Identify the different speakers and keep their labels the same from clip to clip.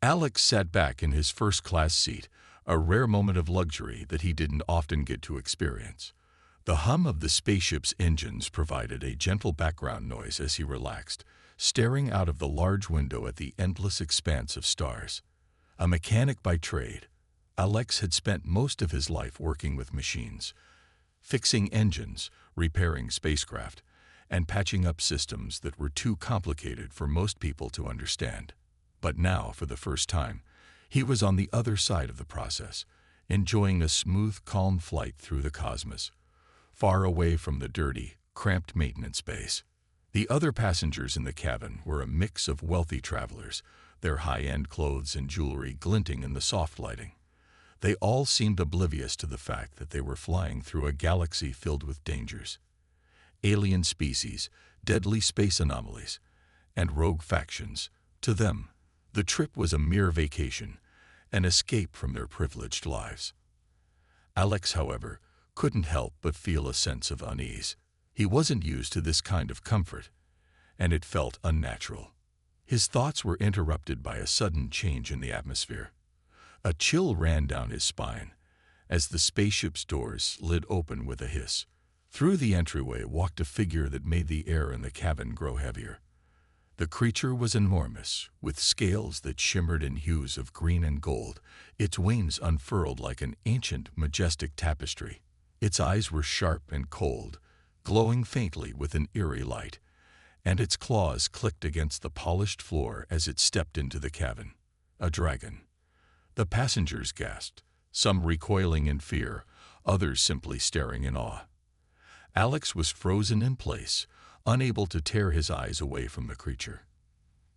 Speaker 1: Alex sat back in his first-class seat, a rare moment of luxury that he didn't often get to experience. The hum of the spaceship's engines provided a gentle background noise as he relaxed, staring out of the large window at the endless expanse of stars. A mechanic by trade, Alex had spent most of his life working with machines, fixing engines, repairing spacecraft, and patching up systems that were too complicated for most people to understand. But now, for the first time, he was on the other side of the process, enjoying a smooth, calm flight through the cosmos, far away from the dirty, cramped maintenance base. The other passengers in the cabin were a mix of wealthy travelers, their high-end clothes and jewelry glinting in the soft lighting. They all seemed oblivious to the fact that they were flying through a galaxy filled with dangers. Alien species, deadly space anomalies, and rogue factions. To them, the trip was a mere vacation, an escape from their privileged lives. Alex, however, couldn't help but feel a sense of unease. He wasn't used to this kind of comfort, and it felt unnatural. His thoughts were interrupted by a sudden change in the atmosphere. A chill ran down his spine as the spaceship's doors slid open with a hiss. Through the entryway walked a figure that made the air in the cabin grow heavier. The creature was enormous, with scales that shimmered in hues of green and gold, its wings unfurled like an ancient, majestic tapestry. Its eyes were sharp and cold, glowing faintly with an eerie light, and its claws clicked against the polished floor as it stepped into the cabin. A dragon. The passengers gasped, some recoiling in fear, others simply staring in awe. Alex was frozen in place, unable to tear his eyes away from the creature.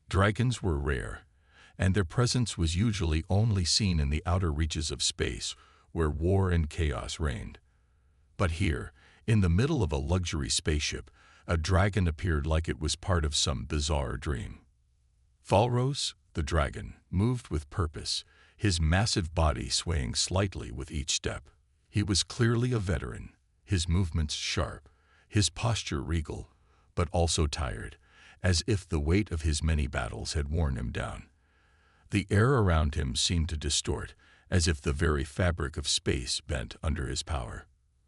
Speaker 1: Dragons were rare, and their presence was usually only seen in the outer reaches of space, where war and chaos reigned. But here, in the middle of a luxury spaceship, a dragon appeared like it was part of some bizarre dream. Falros, the dragon, moved with purpose, his massive body swaying slightly with each step. He was clearly a veteran, his movements sharp, his posture regal, but also tired, as if the weight of his many battles had worn him down. The air around him seemed to distort, as if the very fabric of space bent under his power.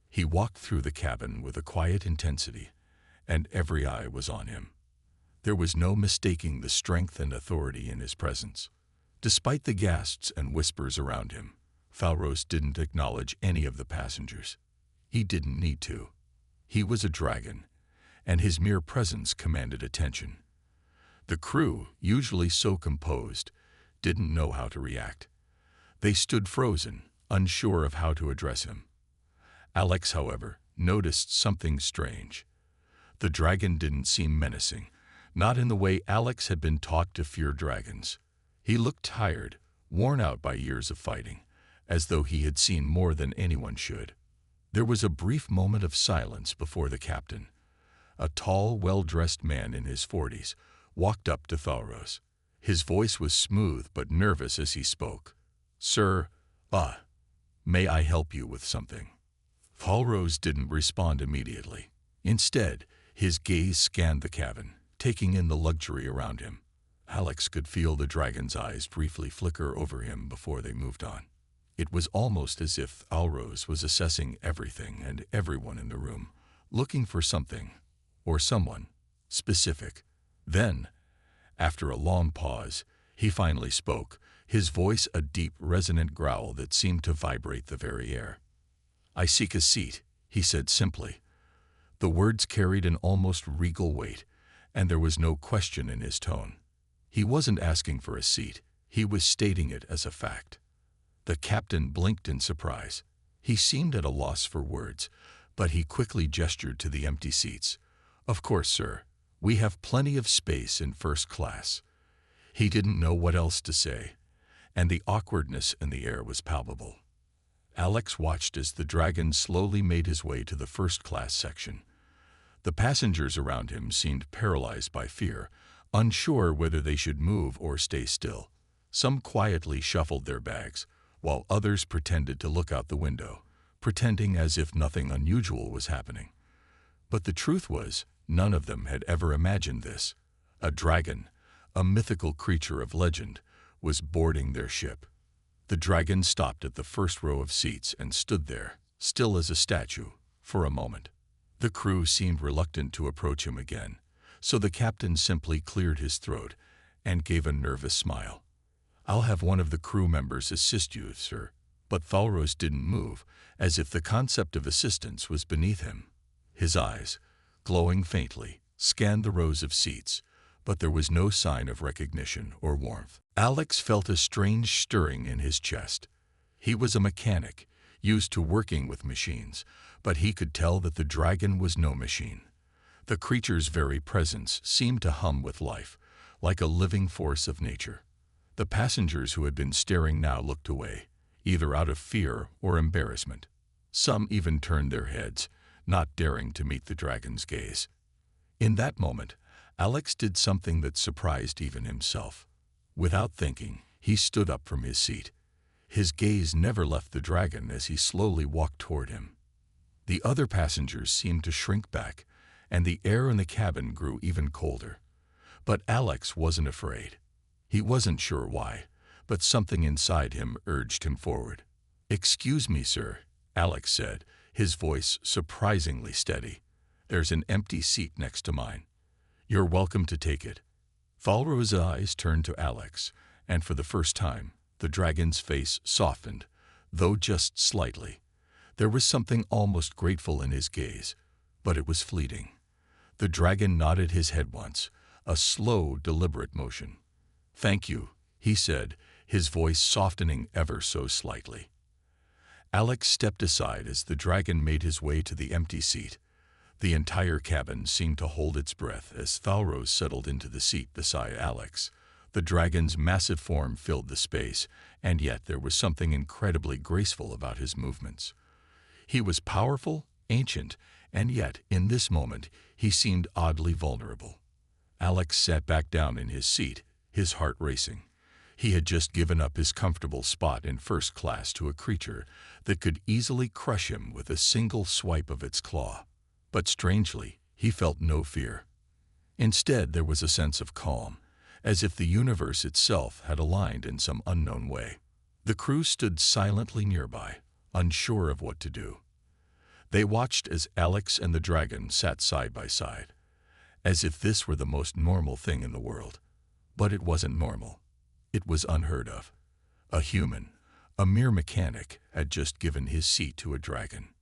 Speaker 1: He walked through the cabin with a quiet intensity, and every eye was on him. There was no mistaking the strength and authority in his presence. Despite the gasps and whispers around him, Falros didn't acknowledge any of the passengers. He didn't need to. He was a dragon, and his mere presence commanded attention. The crew, usually so composed, didn't know how to react. They stood frozen, unsure of how to address him. Alex, however, noticed something strange. The dragon didn't seem menacing, not in the way Alex had been taught to fear dragons. He looked tired, worn out by years of fighting, as though he had seen more than anyone should. There was a brief moment of silence before the captain. A tall, well-dressed man in his 40s walked up to Falros. His voice was smooth but nervous as he spoke. "Sir, may I help you with something?" Falros didn't respond immediately. Instead, his gaze scanned the cabin, taking in the luxury around him. Alex could feel the dragon's eyes briefly flicker over him before they moved on. It was almost as if Falros was assessing everything and everyone in the room, looking for something, or someone, specific. Then, after a long pause, he finally spoke, his voice a deep, resonant growl that seemed to vibrate the very air. "I seek a seat," he said simply. The words carried an almost regal weight, and there was no question in his tone. He wasn't asking for a seat, he was stating it as a fact. The captain blinked in surprise. He seemed at a loss for words, but he quickly gestured to the empty seats. "Of course, sir. We have plenty of space in first class." He didn't know what else to say, and the awkwardness in the air was palpable. Alex watched as the dragon slowly made his way to the first-class section. The passengers around him seemed paralyzed by fear, unsure whether they should move or stay still. Some quietly shuffled their bags, while others pretended to look out the window, pretending as if nothing unusual was happening. But the truth was, none of them had ever imagined this. A dragon, a mythical creature of legend, was boarding their ship. The dragon stopped at the first row of seats and stood there, still as a statue, for a moment. The crew seemed reluctant to approach him again, so the captain simply cleared his throat and gave a nervous smile. "I'll have one of the crew members assist you, sir." But Thalros didn't move, as if the concept of assistance was beneath him. His eyes, glowing faintly, scanned the rows of seats, but there was no sign of recognition or warmth. Alex felt a strange stirring in his chest. He was a mechanic, used to working with machines, but he could tell that the dragon was no machine. The creature's very presence seemed to hum with life, like a living force of nature. The passengers who had been staring now looked away, either out of fear or embarrassment. Some even turned their heads, not daring to meet the dragon's gaze. In that moment, Alex did something that surprised even himself. Without thinking, he stood up from his seat. His gaze never left the dragon as he slowly walked toward him. The other passengers seemed to shrink back, and the air in the cabin grew even colder. But Alex wasn't afraid. He wasn't sure why, but something inside him urged him forward. "Excuse me, sir," Alex said, his voice surprisingly steady. "There's an empty seat next to mine. You're welcome to take it." Thalros' eyes turned to Alex, and for the first time, the dragon's face softened, though just slightly. There was something almost grateful in his gaze, but it was fleeting. The dragon nodded his head once, a slow, deliberate motion. "Thank you," he said, his voice softening ever so slightly. Alex stepped aside as the dragon made his way to the empty seat. The entire cabin seemed to hold its breath as Thalros settled into the seat beside Alex. The dragon's massive form filled the space, and yet there was something incredibly graceful about his movements. He was powerful, ancient, and yet, in this moment, he seemed oddly vulnerable. Alex sat back down in his seat, his heart racing. He had just given up his comfortable spot in first class to a creature that could easily crush him with a single swipe of its claw. But strangely, he felt no fear. Instead, there was a sense of calm, as if the universe itself had aligned in some unknown way. The crew stood silently nearby, unsure of what to do. They watched as Alex and the dragon sat side by side, as if this were the most normal thing in the world. But it wasn't normal. It was unheard of. A human, a mere mechanic, had just given his seat to a dragon.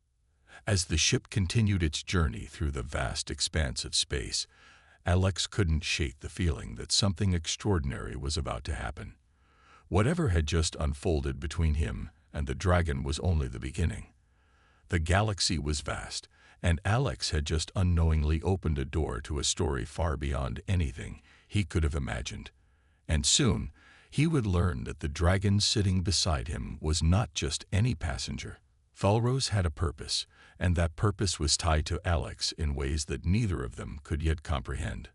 Speaker 1: As the ship continued its journey through the vast expanse of space, Alex couldn't shake the feeling that something extraordinary was about to happen. Whatever had just unfolded between him and the dragon was only the beginning. The galaxy was vast, and Alex had just unknowingly opened a door to a story far beyond anything he could have imagined. And soon, he would learn that the dragon sitting beside him was not just any passenger. Thalros had a purpose, and that purpose was tied to Alex in ways that neither of them could yet comprehend.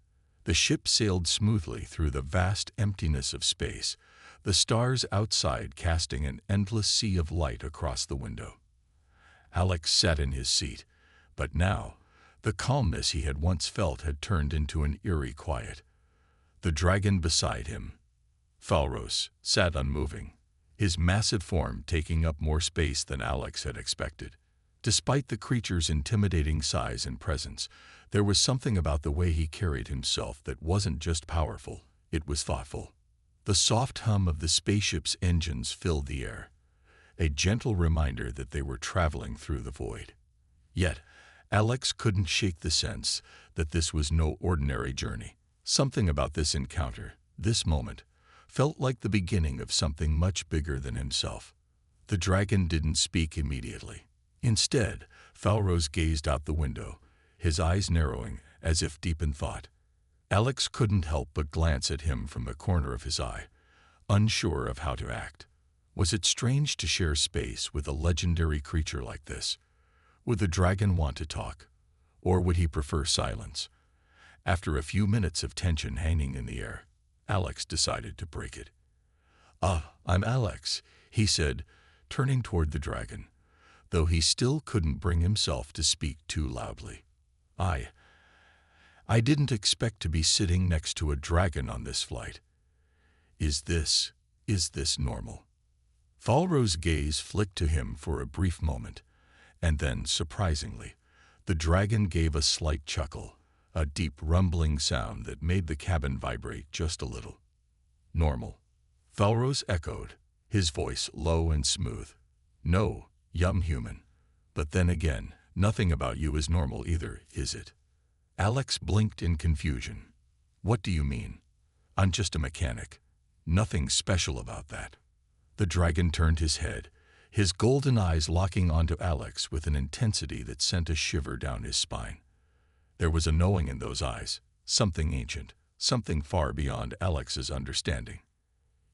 Speaker 1: The ship sailed smoothly through the vast emptiness of space, the stars outside casting an endless sea of light across the window. Alex sat in his seat, but now, the calmness he had once felt had turned into an eerie quiet. The dragon beside him, Thalros, sat unmoving, his massive form taking up more space than Alex had expected. Despite the creature's intimidating size and presence, there was something about the way he carried himself that wasn't just powerful, it was thoughtful. The soft hum of the spaceship's engines filled the air, a gentle reminder that they were traveling through the void. Yet, Alex couldn't shake the sense that this was no ordinary journey. Something about this encounter, this moment, felt like the beginning of something much bigger than himself. The dragon didn't speak immediately. Instead, Thalros gazed out the window, his eyes narrowing as if deep in thought. Alex couldn't help but glance at him from the corner of his eye, unsure of how to act. Was it strange to share space with a legendary creature like this? Would the dragon want to talk, or would he prefer silence? After a few minutes of tension hanging in the air, Alex decided to break it. I'm Alex," he said, turning toward the dragon, though he still couldn't bring himself to speak too loudly. I didn't expect to be sitting next to a dragon on this flight. Is this Is this normal? Thalro's gaze flicked to him for a brief moment, and then, surprisingly, the dragon gave a slight chuckle, a deep rumbling sound that made the cabin vibrate just a little. Normal. Thalros echoed, his voice low and smooth. No, young human. But then again, nothing about you is normal either, is it? Alex blinked in confusion. What do you mean? I'm just a mechanic. Nothing special about that. The dragon turned his head, his golden eyes locking onto Alex with an intensity that sent a shiver down his spine. There was a knowing in those eyes, something ancient, something far beyond Alex's understanding.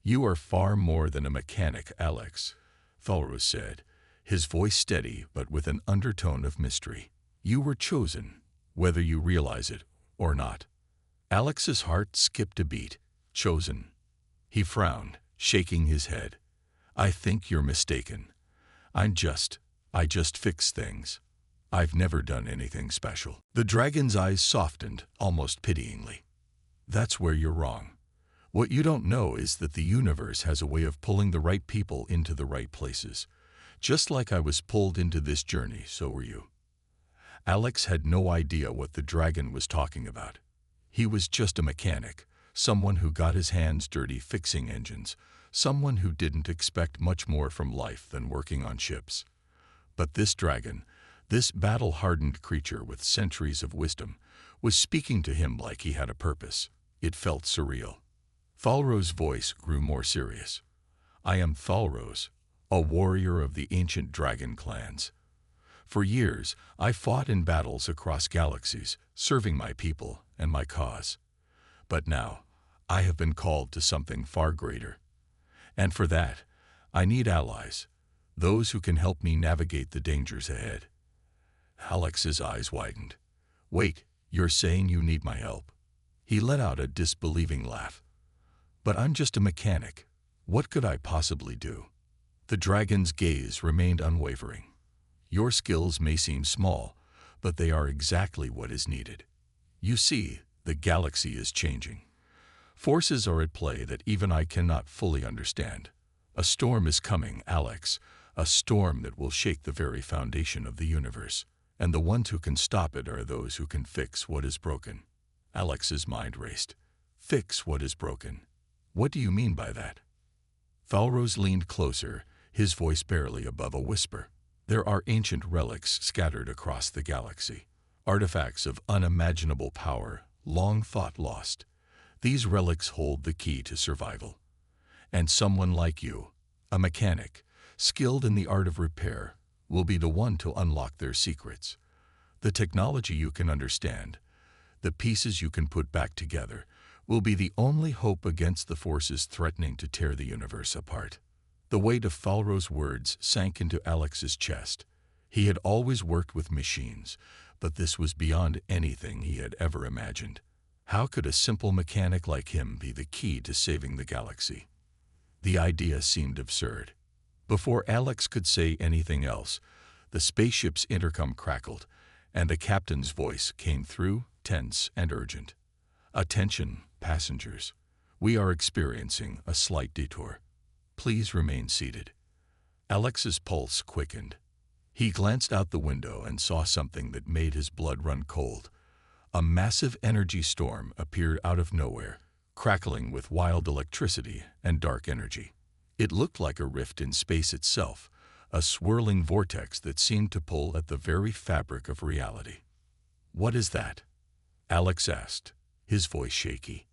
Speaker 1: You are far more than a mechanic, Alex, Thalros said, his voice steady but with an undertone of mystery. You were chosen, whether you realize it or not. Alex's heart skipped a beat. Chosen. He frowned, shaking his head. I think you're mistaken. I just fix things. I've never done anything special. The dragon's eyes softened, almost pityingly. That's where you're wrong. What you don't know is that the universe has a way of pulling the right people into the right places. Just like I was pulled into this journey, so were you. Alex had no idea what the dragon was talking about. He was just a mechanic, someone who got his hands dirty fixing engines, someone who didn't expect much more from life than working on ships. But this dragon, this battle-hardened creature with centuries of wisdom, was speaking to him like he had a purpose. It felt surreal. Thalros' voice grew more serious. I am Thalros, a warrior of the ancient dragon clans. For years, I fought in battles across galaxies, serving my people and my cause. But now, I have been called to something far greater. And for that, I need allies, those who can help me navigate the dangers ahead. Alex's eyes widened. Wait, you're saying you need my help? He let out a disbelieving laugh. But I'm just a mechanic. What could I possibly do? The dragon's gaze remained unwavering. Your skills may seem small, but they are exactly what is needed. You see, the galaxy is changing. Forces are at play that even I cannot fully understand. A storm is coming, Alex, a storm that will shake the very foundation of the universe, and the ones who can stop it are those who can fix what is broken. Alex's mind raced. Fix what is broken. What do you mean by that? Thalros leaned closer, his voice barely above a whisper. There are ancient relics scattered across the galaxy, artifacts of unimaginable power, long thought lost. These relics hold the key to survival. And someone like you, a mechanic, skilled in the art of repair, will be the one to unlock their secrets. The technology you can understand, the pieces you can put back together, will be the only hope against the forces threatening to tear the universe apart. The weight of Thalros' words sank into Alex's chest. He had always worked with machines, but this was beyond anything he had ever imagined. How could a simple mechanic like him be the key to saving the galaxy? The idea seemed absurd. Before Alex could say anything else, the spaceship's intercom crackled, and the captain's voice came through, tense and urgent. Attention, passengers. We are experiencing a slight detour. Please remain seated. Alex's pulse quickened. He glanced out the window and saw something that made his blood run cold. A massive energy storm appeared out of nowhere, crackling with wild electricity and dark energy. It looked like a rift in space itself, a swirling vortex that seemed to pull at the very fabric of reality. What is that? Alex asked, his voice shaky.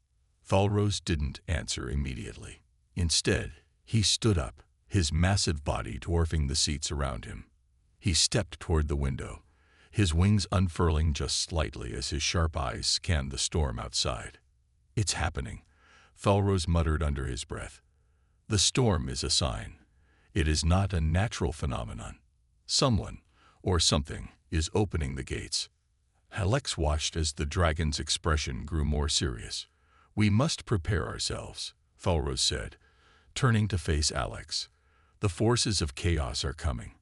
Speaker 1: Thalros didn't answer immediately. Instead, he stood up, his massive body dwarfing the seats around him. He stepped toward the window, his wings unfurling just slightly as his sharp eyes scanned the storm outside. It's happening, Thalros muttered under his breath. The storm is a sign. It is not a natural phenomenon. Someone, or something, is opening the gates. Alex watched as the dragon's expression grew more serious. We must prepare ourselves, Thalros said, turning to face Alex. The forces of chaos are coming,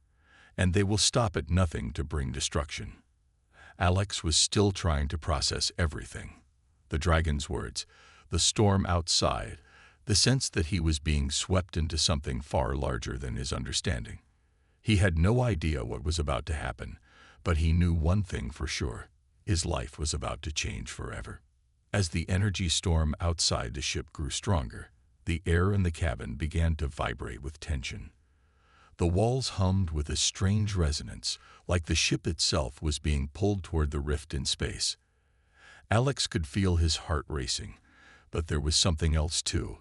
Speaker 1: and they will stop at nothing to bring destruction. Alex was still trying to process everything. The dragon's words, the storm outside, the sense that he was being swept into something far larger than his understanding. He had no idea what was about to happen, but he knew one thing for sure: his life was about to change forever. As the energy storm outside the ship grew stronger, the air in the cabin began to vibrate with tension. The walls hummed with a strange resonance, like the ship itself was being pulled toward the rift in space. Alex could feel his heart racing, but there was something else too,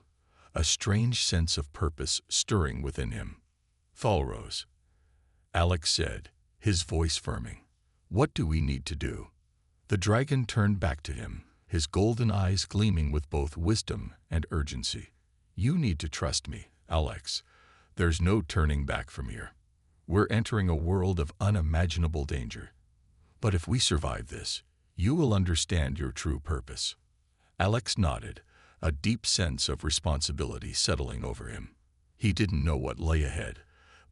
Speaker 1: a strange sense of purpose stirring within him. "Thalrose," Alex said, his voice firming. "What do we need to do?" The dragon turned back to him, his golden eyes gleaming with both wisdom and urgency. "You need to trust me, Alex. There's no turning back from here. We're entering a world of unimaginable danger. But if we survive this, you will understand your true purpose." Alex nodded, a deep sense of responsibility settling over him. He didn't know what lay ahead,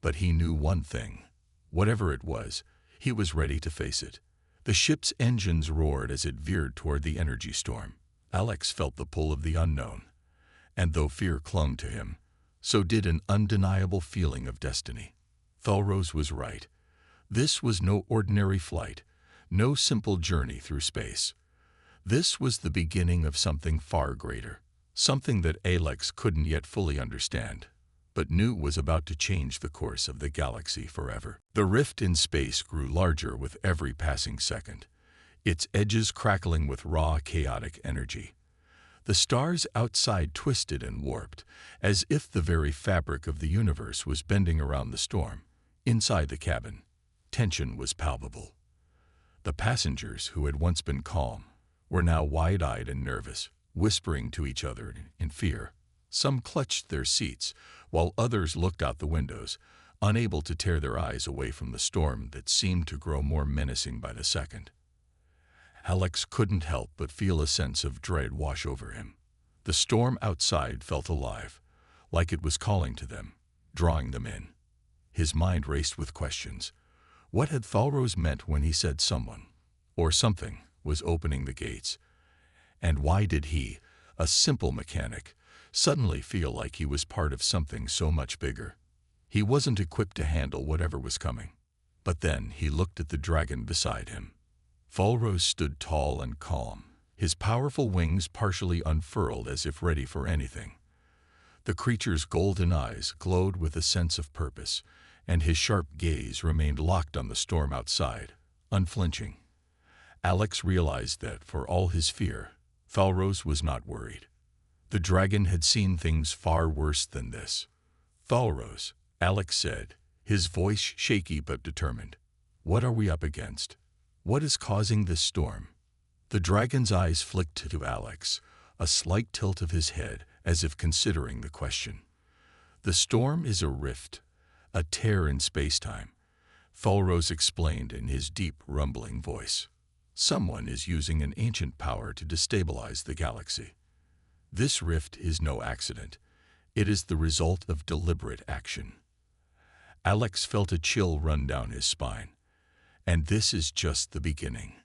Speaker 1: but he knew one thing. Whatever it was, he was ready to face it. The ship's engines roared as it veered toward the energy storm. Alex felt the pull of the unknown, and though fear clung to him, so did an undeniable feeling of destiny. Thalrose was right. This was no ordinary flight, no simple journey through space. This was the beginning of something far greater, something that Alex couldn't yet fully understand, but knew was about to change the course of the galaxy forever. The rift in space grew larger with every passing second, its edges crackling with raw, chaotic energy. The stars outside twisted and warped, as if the very fabric of the universe was bending around the storm. Inside the cabin, tension was palpable. The passengers, who had once been calm, were now wide-eyed and nervous, whispering to each other in fear. Some clutched their seats, while others looked out the windows, unable to tear their eyes away from the storm that seemed to grow more menacing by the second. Alex couldn't help but feel a sense of dread wash over him. The storm outside felt alive, like it was calling to them, drawing them in. His mind raced with questions. What had Thalrose meant when he said someone, or something, was opening the gates? And why did he, a simple mechanic, suddenly feel like he was part of something so much bigger? He wasn't equipped to handle whatever was coming. But then he looked at the dragon beside him. Thalrose stood tall and calm, his powerful wings partially unfurled as if ready for anything. The creature's golden eyes glowed with a sense of purpose, and his sharp gaze remained locked on the storm outside, unflinching. Alex realized that, for all his fear, Thalrose was not worried. The dragon had seen things far worse than this. "Thalrose," Alex said, his voice shaky but determined. "What are we up against? What is causing this storm?" The dragon's eyes flicked to Alex, a slight tilt of his head as if considering the question. "The storm is a rift, a tear in space-time," Thalrose explained in his deep, rumbling voice. "Someone is using an ancient power to destabilize the galaxy. This rift is no accident. It is the result of deliberate action." Alex felt a chill run down his spine. "And this is just the beginning."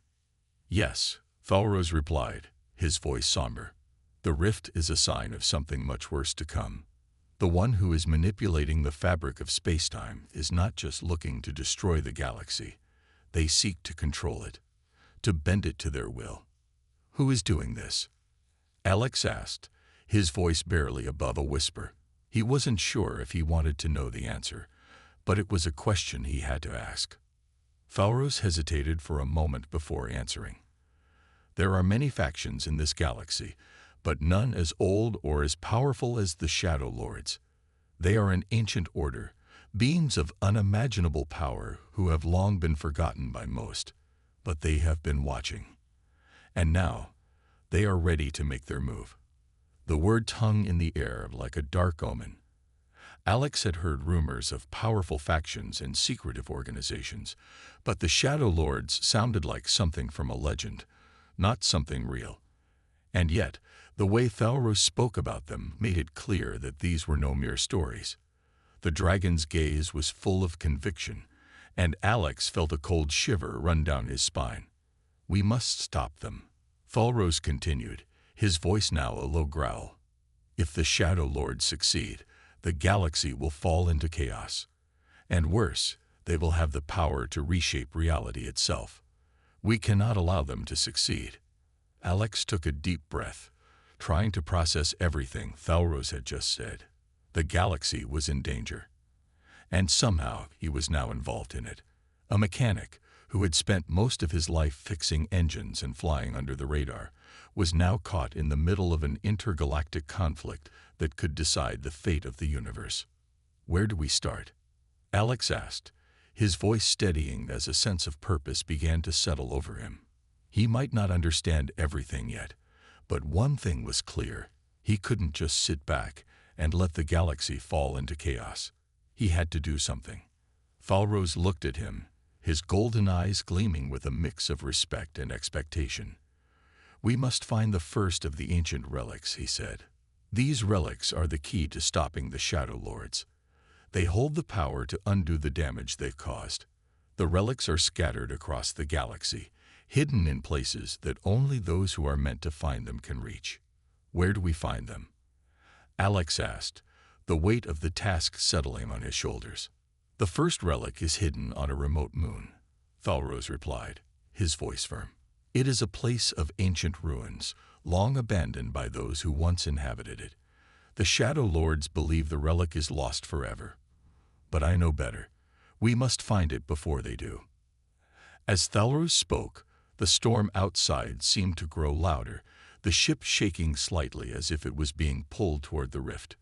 Speaker 1: "Yes," Thalrose replied, his voice somber. "The rift is a sign of something much worse to come. The one who is manipulating the fabric of space-time is not just looking to destroy the galaxy. They seek to control it, to bend it to their will." "Who is doing this?" Alex asked, his voice barely above a whisper. He wasn't sure if he wanted to know the answer, but it was a question he had to ask. Thalrose hesitated for a moment before answering. "There are many factions in this galaxy, but none as old or as powerful as the Shadow Lords. They are an ancient order, beings of unimaginable power who have long been forgotten by most, but they have been watching. And now, they are ready to make their move." The words hung in the air like a dark omen. Alex had heard rumors of powerful factions and secretive organizations, but the Shadow Lords sounded like something from a legend, not something real. And yet, the way Thalrose spoke about them made it clear that these were no mere stories. The dragon's gaze was full of conviction, and Alex felt a cold shiver run down his spine. "We must stop them," Thalrose continued, his voice now a low growl. If the Shadow Lords succeed, the galaxy will fall into chaos. And worse, they will have the power to reshape reality itself. We cannot allow them to succeed. Alex took a deep breath, trying to process everything Thalros had just said. The galaxy was in danger. And somehow he was now involved in it. A mechanic, who had spent most of his life fixing engines and flying under the radar, was now caught in the middle of an intergalactic conflict that could decide the fate of the universe. Where do we start? Alex asked, his voice steadying as a sense of purpose began to settle over him. He might not understand everything yet, but one thing was clear. He couldn't just sit back and let the galaxy fall into chaos. He had to do something. Thalros looked at him, his golden eyes gleaming with a mix of respect and expectation. "We must find the first of the ancient relics," he said. "These relics are the key to stopping the Shadow Lords. They hold the power to undo the damage they've caused. The relics are scattered across the galaxy, hidden in places that only those who are meant to find them can reach. Where do we find them?" Alex asked, the weight of the task settling on his shoulders. "The first relic is hidden on a remote moon," Thalros replied, his voice firm. "It is a place of ancient ruins, long abandoned by those who once inhabited it. The Shadow Lords believe the relic is lost forever. But I know better. We must find it before they do." As Thalros spoke, the storm outside seemed to grow louder, the ship shaking slightly as if it was being pulled toward the rift.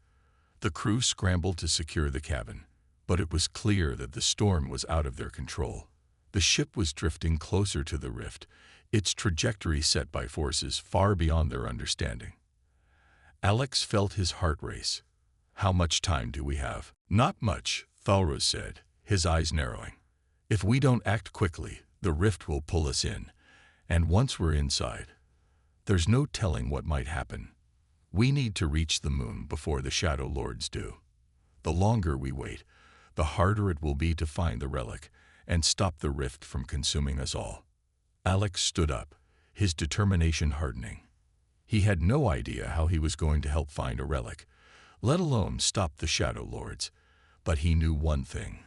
Speaker 1: The crew scrambled to secure the cabin, but it was clear that the storm was out of their control. The ship was drifting closer to the rift, its trajectory set by forces far beyond their understanding. Alex felt his heart race. "How much time do we have?" "Not much," Thalros said, his eyes narrowing. "If we don't act quickly, the rift will pull us in, and once we're inside, there's no telling what might happen. We need to reach the moon before the Shadow Lords do. The longer we wait, the harder it will be to find the relic and stop the rift from consuming us all." Alex stood up, his determination hardening. He had no idea how he was going to help find a relic, let alone stop the Shadow Lords, but he knew one thing.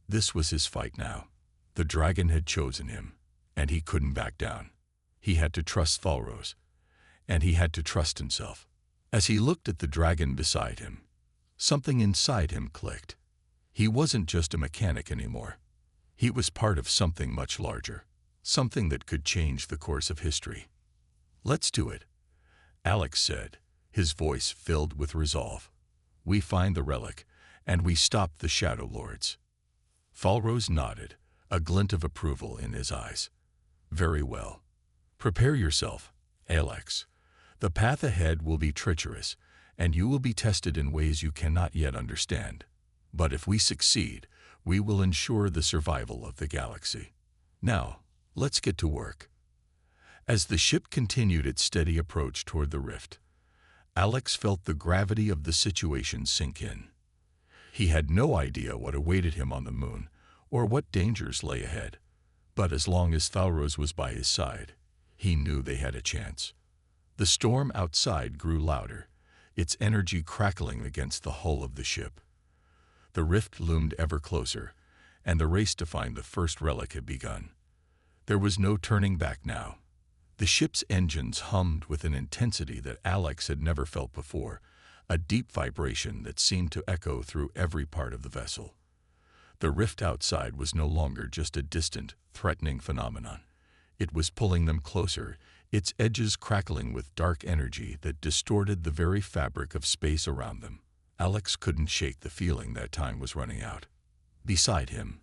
Speaker 1: This was his fight now. The dragon had chosen him, and he couldn't back down. He had to trust Thalros, and he had to trust himself. As he looked at the dragon beside him, something inside him clicked. He wasn't just a mechanic anymore. He was part of something much larger, something that could change the course of history. "Let's do it," Alex said, his voice filled with resolve. "We find the relic, and we stop the Shadow Lords." Thalros nodded, a glint of approval in his eyes. "Very well. Prepare yourself, Alex. The path ahead will be treacherous, and you will be tested in ways you cannot yet understand. But if we succeed, we will ensure the survival of the galaxy. Now, let's get to work." As the ship continued its steady approach toward the rift, Alex felt the gravity of the situation sink in. He had no idea what awaited him on the moon, or what dangers lay ahead. But as long as Thalros was by his side, he knew they had a chance. The storm outside grew louder, its energy crackling against the hull of the ship. The rift loomed ever closer, and the race to find the first relic had begun. There was no turning back now. The ship's engines hummed with an intensity that Alex had never felt before, a deep vibration that seemed to echo through every part of the vessel. The rift outside was no longer just a distant, threatening phenomenon. It was pulling them closer, its edges crackling with dark energy that distorted the very fabric of space around them. Alex couldn't shake the feeling that time was running out. Beside him,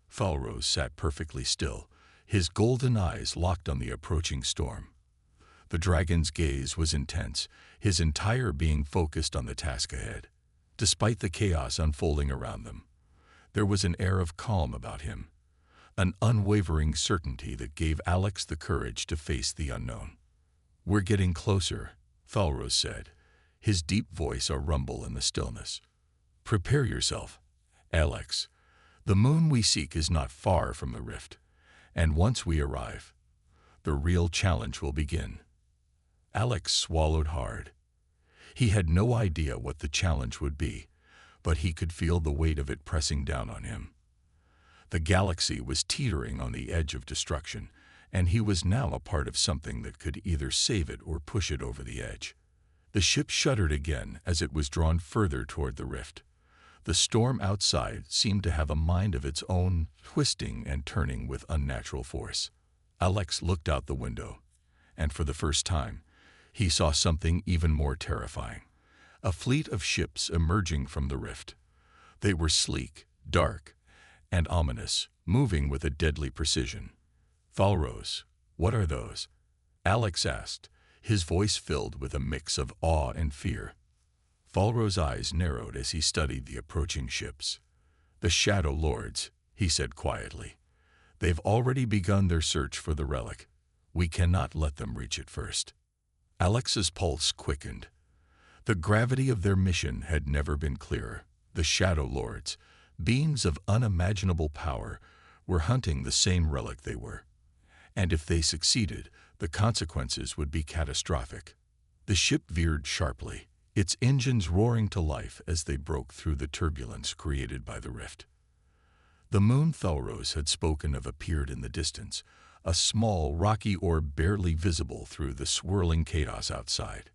Speaker 1: Thalros sat perfectly still, his golden eyes locked on the approaching storm. The dragon's gaze was intense, his entire being focused on the task ahead. Despite the chaos unfolding around them, there was an air of calm about him, an unwavering certainty that gave Alex the courage to face the unknown. "We're getting closer," Thalros said, his deep voice a rumble in the stillness. "Prepare yourself, Alex. The moon we seek is not far from the rift, and once we arrive, the real challenge will begin." Alex swallowed hard. He had no idea what the challenge would be, but he could feel the weight of it pressing down on him. The galaxy was teetering on the edge of destruction, and he was now a part of something that could either save it or push it over the edge. The ship shuddered again as it was drawn further toward the rift. The storm outside seemed to have a mind of its own, twisting and turning with unnatural force. Alex looked out the window, and for the first time, he saw something even more terrifying. A fleet of ships emerging from the rift. They were sleek, dark, and ominous, moving with a deadly precision. "Thalros, what are those?" Alex asked, his voice filled with a mix of awe and fear. Thalros' eyes narrowed as he studied the approaching ships. "The Shadow Lords," he said quietly. "They've already begun their search for the relic. We cannot let them reach it first." Alex's pulse quickened. The gravity of their mission had never been clearer. The Shadow Lords, beings of unimaginable power, were hunting the same relic they were. And if they succeeded, the consequences would be catastrophic. The ship veered sharply, its engines roaring to life as they broke through the turbulence created by the rift. The moon Thalros had spoken of appeared in the distance, a small, rocky orb barely visible through the swirling chaos outside.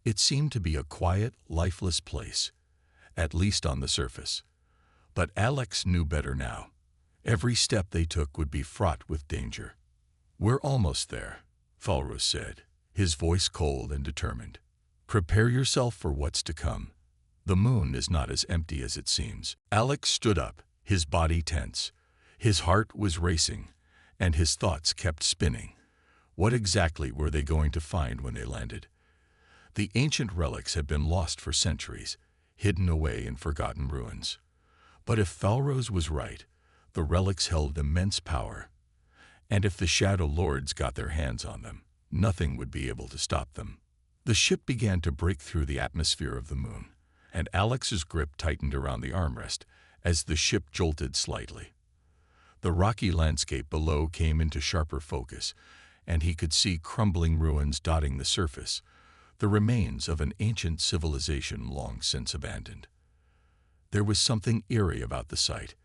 Speaker 1: It seemed to be a quiet, lifeless place, at least on the surface. But Alex knew better now. Every step they took would be fraught with danger. "We're almost there," Thalros said, his voice cold and determined. "Prepare yourself for what's to come. The moon is not as empty as it seems." Alex stood up, his body tense. His heart was racing, and his thoughts kept spinning. What exactly were they going to find when they landed? The ancient relics had been lost for centuries, hidden away in forgotten ruins. But if Thalros was right, the relics held immense power. And if the Shadow Lords got their hands on them, nothing would be able to stop them. The ship began to break through the atmosphere of the moon, and Alex's grip tightened around the armrest as the ship jolted slightly. The rocky landscape below came into sharper focus, and he could see crumbling ruins dotting the surface, the remains of an ancient civilization long since abandoned. There was something eerie about the sight.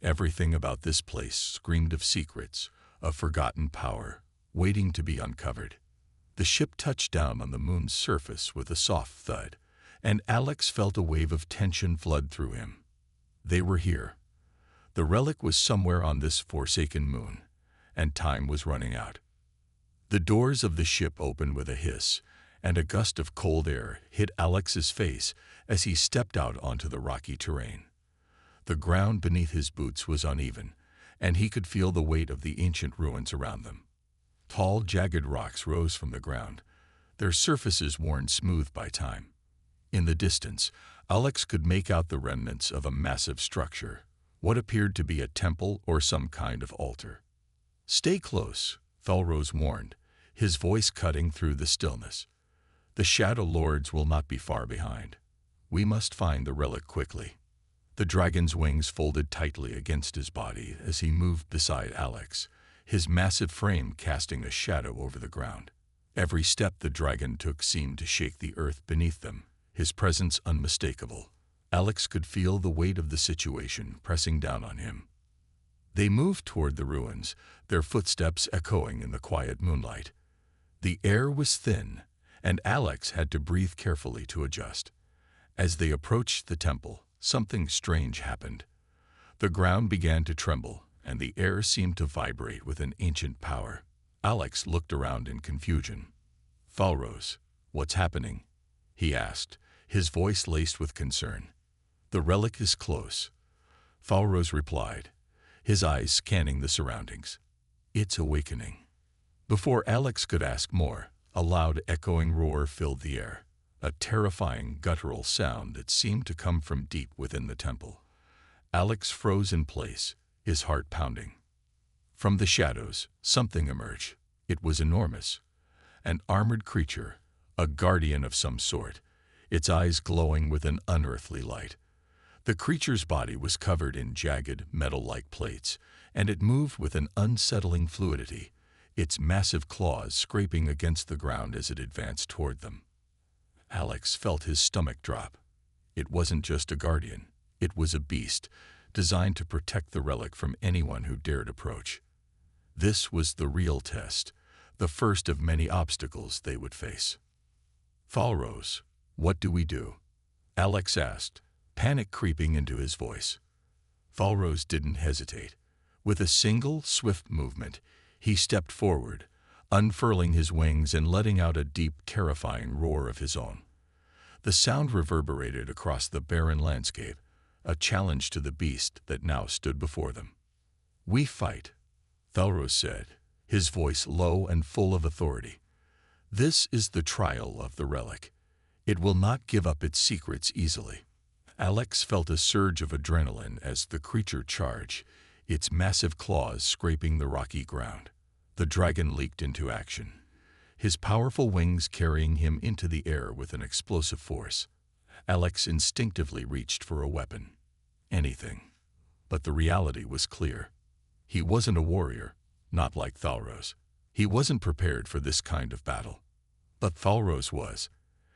Speaker 1: Everything about this place screamed of secrets, of forgotten power, waiting to be uncovered. The ship touched down on the moon's surface with a soft thud, and Alex felt a wave of tension flood through him. They were here. The relic was somewhere on this forsaken moon, and time was running out. The doors of the ship opened with a hiss, and a gust of cold air hit Alex's face as he stepped out onto the rocky terrain. The ground beneath his boots was uneven, and he could feel the weight of the ancient ruins around them. Tall, jagged rocks rose from the ground, their surfaces worn smooth by time. In the distance, Alex could make out the remnants of a massive structure, what appeared to be a temple or some kind of altar. "Stay close," Thalros warned, his voice cutting through the stillness. "The Shadow Lords will not be far behind. We must find the relic quickly." The dragon's wings folded tightly against his body as he moved beside Alex, his massive frame casting a shadow over the ground. Every step the dragon took seemed to shake the earth beneath them, his presence unmistakable. Alex could feel the weight of the situation pressing down on him. They moved toward the ruins, their footsteps echoing in the quiet moonlight. The air was thin, and Alex had to breathe carefully to adjust. As they approached the temple, something strange happened. The ground began to tremble, and the air seemed to vibrate with an ancient power. Alex looked around in confusion. "Thalros, what's happening?" he asked, his voice laced with concern. "The relic is close," Thalros replied, his eyes scanning the surroundings. "It's awakening." Before Alex could ask more, a loud echoing roar filled the air, a terrifying guttural sound that seemed to come from deep within the temple. Alex froze in place, his heart pounding. From the shadows, something emerged. It was enormous. An armored creature, a guardian of some sort, its eyes glowing with an unearthly light. The creature's body was covered in jagged, metal-like plates, and it moved with an unsettling fluidity, its massive claws scraping against the ground as it advanced toward them. Alex felt his stomach drop. It wasn't just a guardian. It was a beast, designed to protect the relic from anyone who dared approach. This was the real test, the first of many obstacles they would face. "Thalros, what do we do?" Alex asked, panic creeping into his voice. Thalros didn't hesitate. With a single, swift movement, he stepped forward, unfurling his wings and letting out a deep, terrifying roar of his own. The sound reverberated across the barren landscape, a challenge to the beast that now stood before them. "We fight," Thalros said, his voice low and full of authority. "This is the trial of the relic. It will not give up its secrets easily." Alex felt a surge of adrenaline as the creature charged, its massive claws scraping the rocky ground. The dragon leaped into action, his powerful wings carrying him into the air with an explosive force. Alex instinctively reached for a weapon. Anything. But the reality was clear. He wasn't a warrior, not like Thalros. He wasn't prepared for this kind of battle. But Thalros was.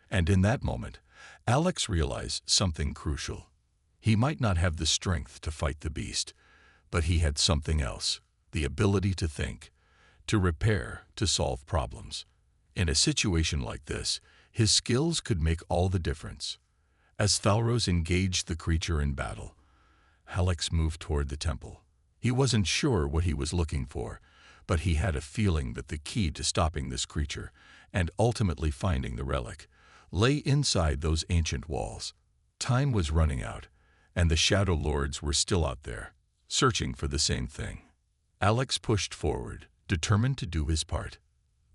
Speaker 1: And in that moment, Alex realized something crucial. He might not have the strength to fight the beast, but he had something else, the ability to think, to repair, to solve problems. In a situation like this, his skills could make all the difference. As Thalros engaged the creature in battle, Alex moved toward the temple. He wasn't sure what he was looking for, but he had a feeling that the key to stopping this creature, and ultimately finding the relic, lay inside those ancient walls. Time was running out, and the Shadow Lords were still out there, searching for the same thing. Alex pushed forward, determined to do his part.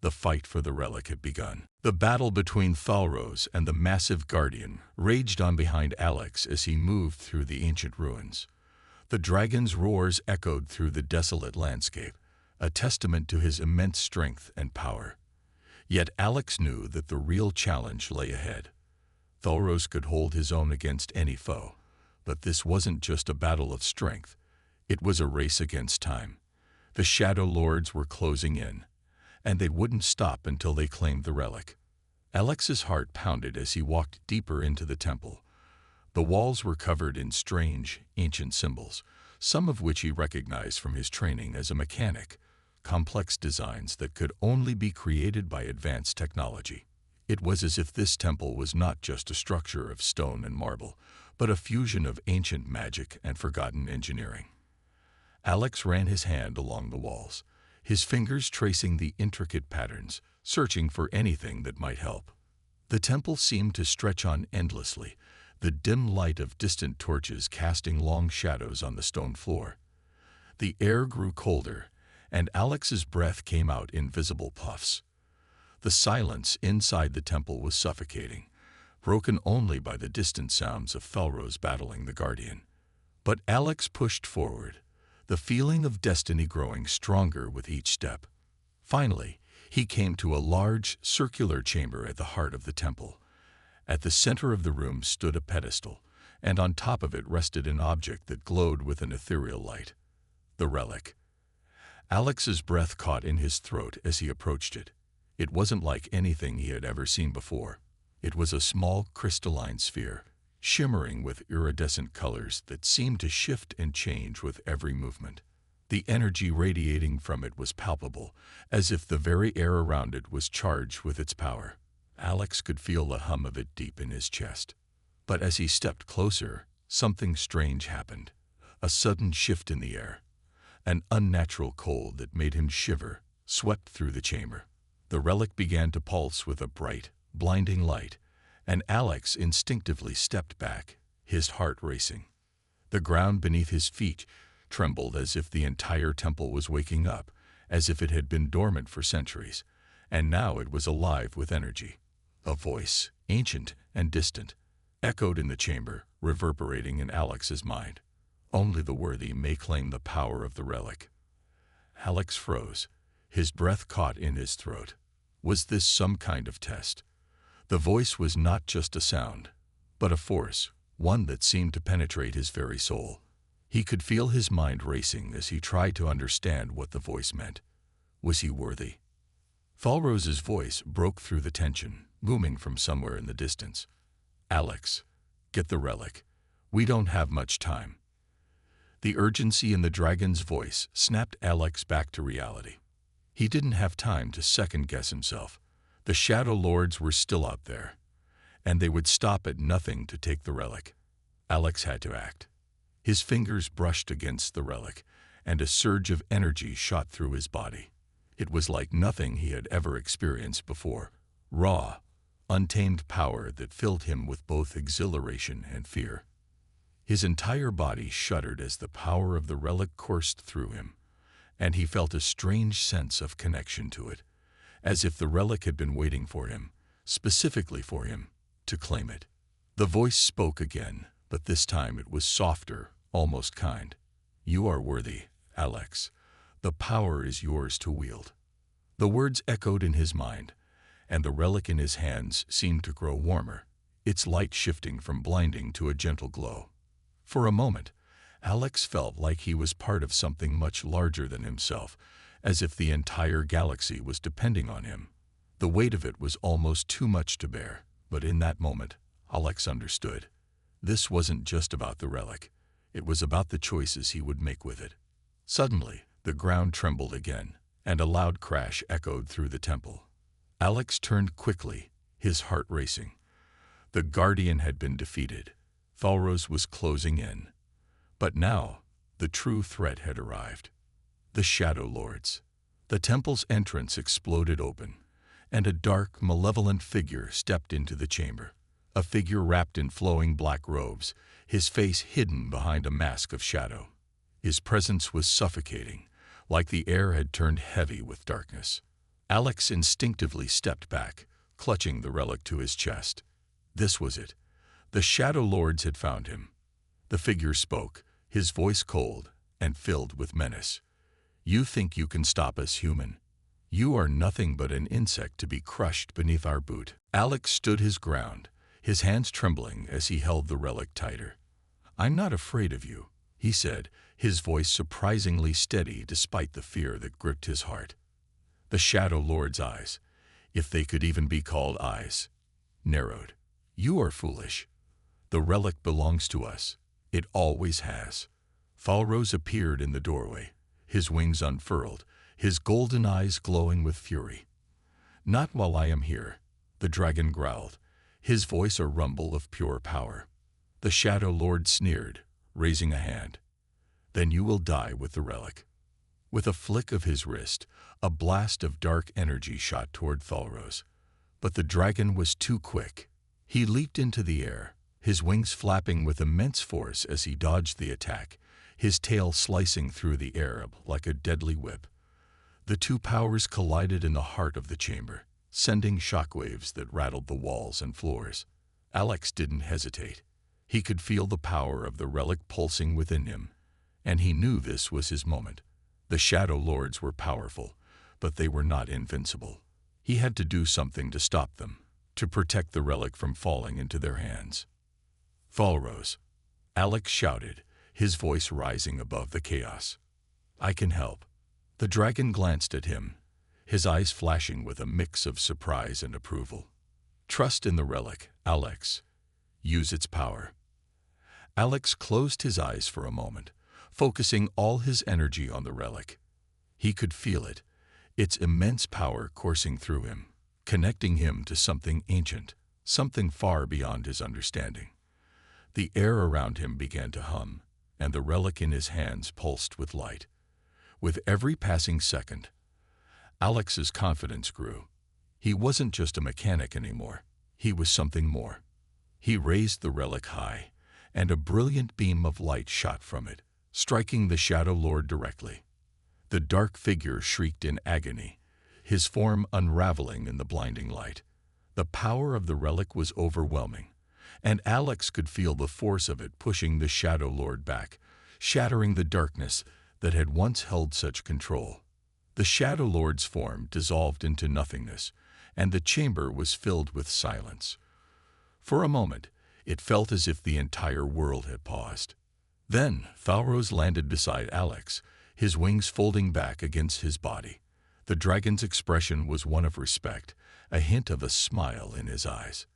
Speaker 1: The fight for the relic had begun. The battle between Thalros and the massive guardian raged on behind Alex as he moved through the ancient ruins. The dragon's roars echoed through the desolate landscape, a testament to his immense strength and power. Yet Alex knew that the real challenge lay ahead. Thalros could hold his own against any foe, but this wasn't just a battle of strength. It was a race against time. The Shadow Lords were closing in, and they wouldn't stop until they claimed the relic. Alex's heart pounded as he walked deeper into the temple. The walls were covered in strange, ancient symbols, some of which he recognized from his training as a mechanic, complex designs that could only be created by advanced technology. It was as if this temple was not just a structure of stone and marble, but a fusion of ancient magic and forgotten engineering. Alex ran his hand along the walls, his fingers tracing the intricate patterns, searching for anything that might help. The temple seemed to stretch on endlessly, the dim light of distant torches casting long shadows on the stone floor. The air grew colder, and Alex's breath came out in visible puffs. The silence inside the temple was suffocating, broken only by the distant sounds of Thalros battling the guardian. But Alex pushed forward, the feeling of destiny growing stronger with each step. Finally, he came to a large, circular chamber at the heart of the temple. At the center of the room stood a pedestal, and on top of it rested an object that glowed with an ethereal light. The relic. Alex's breath caught in his throat as he approached it. It wasn't like anything he had ever seen before. It was a small, crystalline sphere, shimmering with iridescent colors that seemed to shift and change with every movement. The energy radiating from it was palpable, as if the very air around it was charged with its power. Alex could feel the hum of it deep in his chest. But as he stepped closer, something strange happened. A sudden shift in the air. An unnatural cold that made him shiver swept through the chamber. The relic began to pulse with a bright, blinding light, and Alex instinctively stepped back, his heart racing. The ground beneath his feet trembled as if the entire temple was waking up, as if it had been dormant for centuries, and now it was alive with energy. A voice, ancient and distant, echoed in the chamber, reverberating in Alex's mind. Only the worthy may claim the power of the relic. Alex froze, his breath caught in his throat. Was this some kind of test? The voice was not just a sound, but a force, one that seemed to penetrate his very soul. He could feel his mind racing as he tried to understand what the voice meant. Was he worthy? Thalros's voice broke through the tension, booming from somewhere in the distance. "Alex, get the relic. We don't have much time." The urgency in the dragon's voice snapped Alex back to reality. He didn't have time to second-guess himself. The Shadow Lords were still out there, and they would stop at nothing to take the relic. Alex had to act. His fingers brushed against the relic, and a surge of energy shot through his body. It was like nothing he had ever experienced before. Raw, untamed power that filled him with both exhilaration and fear. His entire body shuddered as the power of the relic coursed through him, and he felt a strange sense of connection to it, as if the relic had been waiting for him, specifically for him, to claim it. The voice spoke again, but this time it was softer, almost kind. "You are worthy, Alex. The power is yours to wield." The words echoed in his mind, and the relic in his hands seemed to grow warmer, its light shifting from blinding to a gentle glow. For a moment, Alex felt like he was part of something much larger than himself, as if the entire galaxy was depending on him. The weight of it was almost too much to bear, but in that moment, Alex understood. This wasn't just about the relic. It was about the choices he would make with it. Suddenly, the ground trembled again, and a loud crash echoed through the temple. Alex turned quickly, his heart racing. The Guardian had been defeated. Thalros was closing in. But now, the true threat had arrived. The Shadow Lords. The temple's entrance exploded open, and a dark, malevolent figure stepped into the chamber. A figure wrapped in flowing black robes, his face hidden behind a mask of shadow. His presence was suffocating, like the air had turned heavy with darkness. Alex instinctively stepped back, clutching the relic to his chest. This was it. The Shadow Lords had found him. The figure spoke, his voice cold and filled with menace. "You think you can stop us, human? You are nothing but an insect to be crushed beneath our boot." Alex stood his ground, his hands trembling as he held the relic tighter. "I'm not afraid of you," he said, his voice surprisingly steady despite the fear that gripped his heart. The Shadow Lord's eyes, if they could even be called eyes, narrowed. "You are foolish. The relic belongs to us. It always has." Thalros appeared in the doorway, his wings unfurled, his golden eyes glowing with fury. "Not while I am here," the dragon growled, his voice a rumble of pure power. The Shadow Lord sneered, raising a hand. "Then you will die with the relic." With a flick of his wrist, a blast of dark energy shot toward Thalros. But the dragon was too quick. He leaped into the air, his wings flapping with immense force as he dodged the attack, his tail slicing through the air like a deadly whip. The two powers collided in the heart of the chamber, sending shockwaves that rattled the walls and floors. Alex didn't hesitate. He could feel the power of the relic pulsing within him, and he knew this was his moment. The Shadow Lords were powerful, but they were not invincible. He had to do something to stop them, to protect the relic from falling into their hands. "Thalros," Alex shouted, his voice rising above the chaos. "I can help." The dragon glanced at him, his eyes flashing with a mix of surprise and approval. "Trust in the relic, Alex. Use its power." Alex closed his eyes for a moment, focusing all his energy on the relic. He could feel it, its immense power coursing through him, connecting him to something ancient, something far beyond his understanding. The air around him began to hum, and the relic in his hands pulsed with light. With every passing second, Alex's confidence grew. He wasn't just a mechanic anymore. He was something more. He raised the relic high, and a brilliant beam of light shot from it, striking the Shadow Lord directly. The dark figure shrieked in agony, his form unraveling in the blinding light. The power of the relic was overwhelming, and Alex could feel the force of it pushing the Shadow Lord back, shattering the darkness that had once held such control. The Shadow Lord's form dissolved into nothingness, and the chamber was filled with silence. For a moment, it felt as if the entire world had paused. Then Thalros landed beside Alex, his wings folding back against his body. The dragon's expression was one of respect, a hint of a smile in his eyes.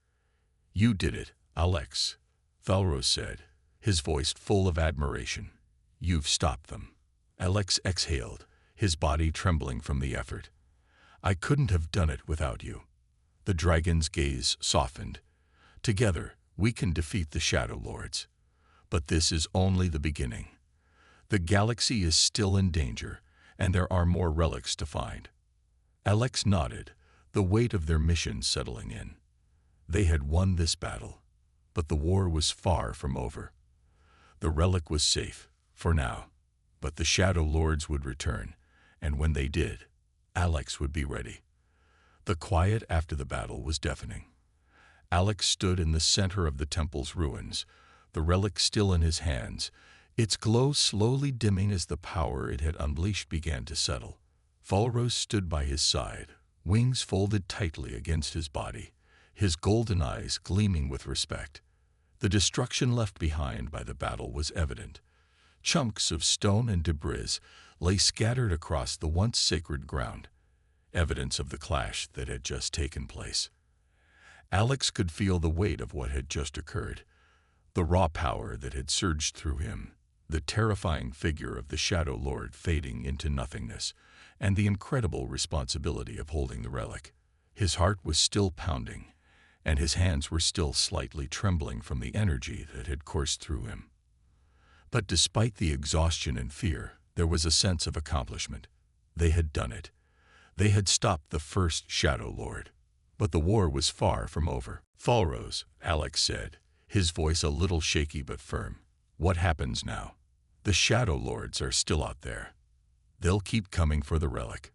Speaker 1: "You did it, Alex," Falros said, his voice full of admiration. "You've stopped them." Alex exhaled, his body trembling from the effort. "I couldn't have done it without you." The dragon's gaze softened. "Together, we can defeat the Shadow Lords. But this is only the beginning. The galaxy is still in danger, and there are more relics to find." Alex nodded, the weight of their mission settling in. They had won this battle, but the war was far from over. The relic was safe, for now, but the Shadow Lords would return, and when they did, Alex would be ready. The quiet after the battle was deafening. Alex stood in the center of the temple's ruins, the relic still in his hands, its glow slowly dimming as the power it had unleashed began to settle. Falros stood by his side, wings folded tightly against his body, his golden eyes gleaming with respect. The destruction left behind by the battle was evident. Chunks of stone and debris lay scattered across the once sacred ground, evidence of the clash that had just taken place. Alex could feel the weight of what had just occurred, the raw power that had surged through him, the terrifying figure of the Shadow Lord fading into nothingness, and the incredible responsibility of holding the relic. His heart was still pounding, and his hands were still slightly trembling from the energy that had coursed through him. But despite the exhaustion and fear, there was a sense of accomplishment. They had done it. They had stopped the first Shadow Lord. But the war was far from over. "Falros," Alex said, his voice a little shaky but firm. "What happens now? The Shadow Lords are still out there. They'll keep coming for the relic."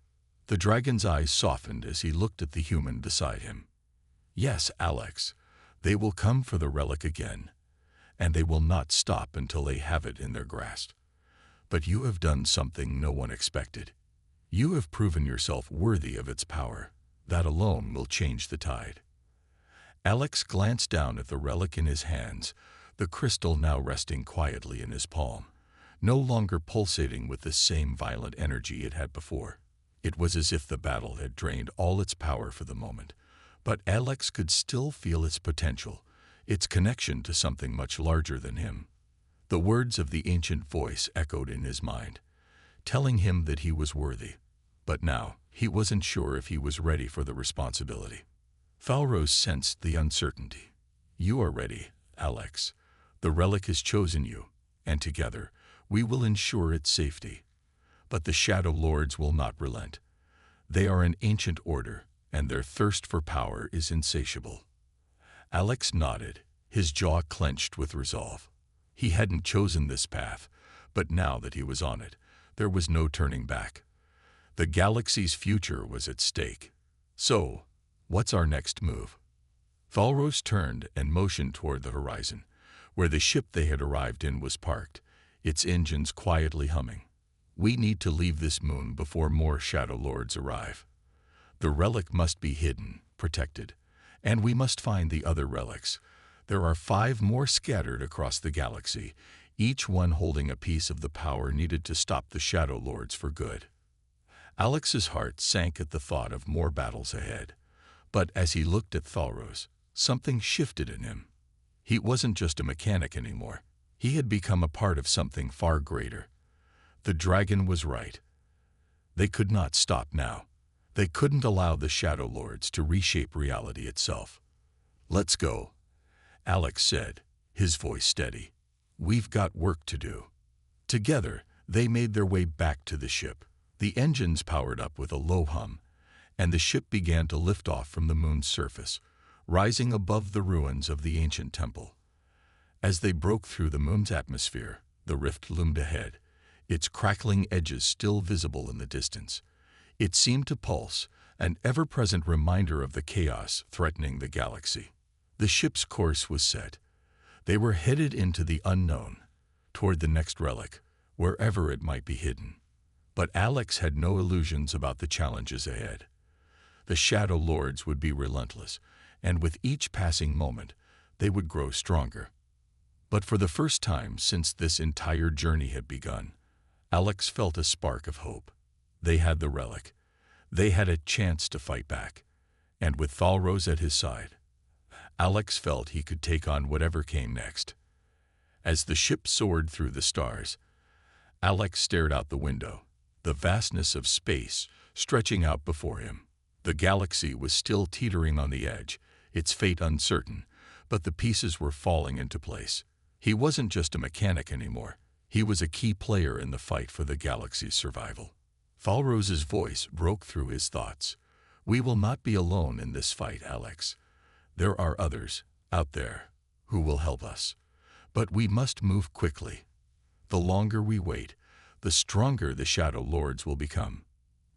Speaker 1: The dragon's eyes softened as he looked at the human beside him. "Yes, Alex, they will come for the relic again, and they will not stop until they have it in their grasp. But you have done something no one expected. You have proven yourself worthy of its power. That alone will change the tide." Alex glanced down at the relic in his hands, the crystal now resting quietly in his palm, no longer pulsating with the same violent energy it had before. It was as if the battle had drained all its power for the moment, but Alex could still feel its potential, its connection to something much larger than him. The words of the ancient voice echoed in his mind, telling him that he was worthy. But now, he wasn't sure if he was ready for the responsibility. Falros sensed the uncertainty. "You are ready, Alex. The relic has chosen you, and together, we will ensure its safety. But the Shadow Lords will not relent. They are an ancient order, and their thirst for power is insatiable." Alex nodded, his jaw clenched with resolve. He hadn't chosen this path, but now that he was on it, there was no turning back. The galaxy's future was at stake. "So, what's our next move?" Falros turned and motioned toward the horizon, where the ship they had arrived in was parked, its engines quietly humming. "We need to leave this moon before more Shadow Lords arrive. The relic must be hidden, protected, and we must find the other relics. There are 5 more scattered across the galaxy, each one holding a piece of the power needed to stop the Shadow Lords for good." Alex's heart sank at the thought of more battles ahead, but as he looked at Falros, something shifted in him. He wasn't just a mechanic anymore. He had become a part of something far greater. The dragon was right. They could not stop now. They couldn't allow the Shadow Lords to reshape reality itself. "Let's go," Alex said, his voice steady. "We've got work to do." Together, they made their way back to the ship. The engines powered up with a low hum, and the ship began to lift off from the moon's surface, rising above the ruins of the ancient temple. As they broke through the moon's atmosphere, the rift loomed ahead, its crackling edges still visible in the distance. It seemed to pulse, an ever-present reminder of the chaos threatening the galaxy. The ship's course was set. They were headed into the unknown, toward the next relic, wherever it might be hidden. But Alex had no illusions about the challenges ahead. The Shadow Lords would be relentless, and with each passing moment, they would grow stronger. But for the first time since this entire journey had begun, Alex felt a spark of hope. They had the relic. They had a chance to fight back. And with Thalrose at his side, Alex felt he could take on whatever came next. As the ship soared through the stars, Alex stared out the window, the vastness of space stretching out before him. The galaxy was still teetering on the edge, its fate uncertain, but the pieces were falling into place. He wasn't just a mechanic anymore. He was a key player in the fight for the galaxy's survival. Thalrose's voice broke through his thoughts. "We will not be alone in this fight, Alex. There are others, out there, who will help us. But we must move quickly. The longer we wait, the stronger the Shadow Lords will become.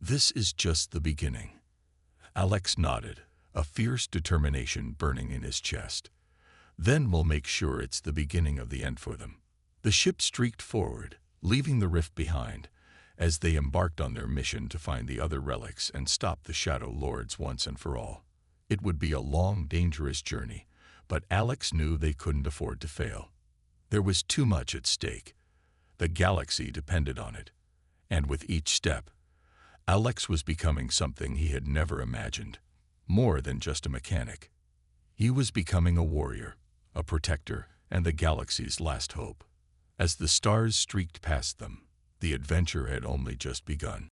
Speaker 1: This is just the beginning." Alex nodded, a fierce determination burning in his chest. "Then we'll make sure it's the beginning of the end for them." The ship streaked forward, leaving the rift behind, as they embarked on their mission to find the other relics and stop the Shadow Lords once and for all. It would be a long, dangerous journey, but Alex knew they couldn't afford to fail. There was too much at stake. The galaxy depended on it. And with each step, Alex was becoming something he had never imagined. More than just a mechanic. He was becoming a warrior, a protector, and the galaxy's last hope. As the stars streaked past them, the adventure had only just begun.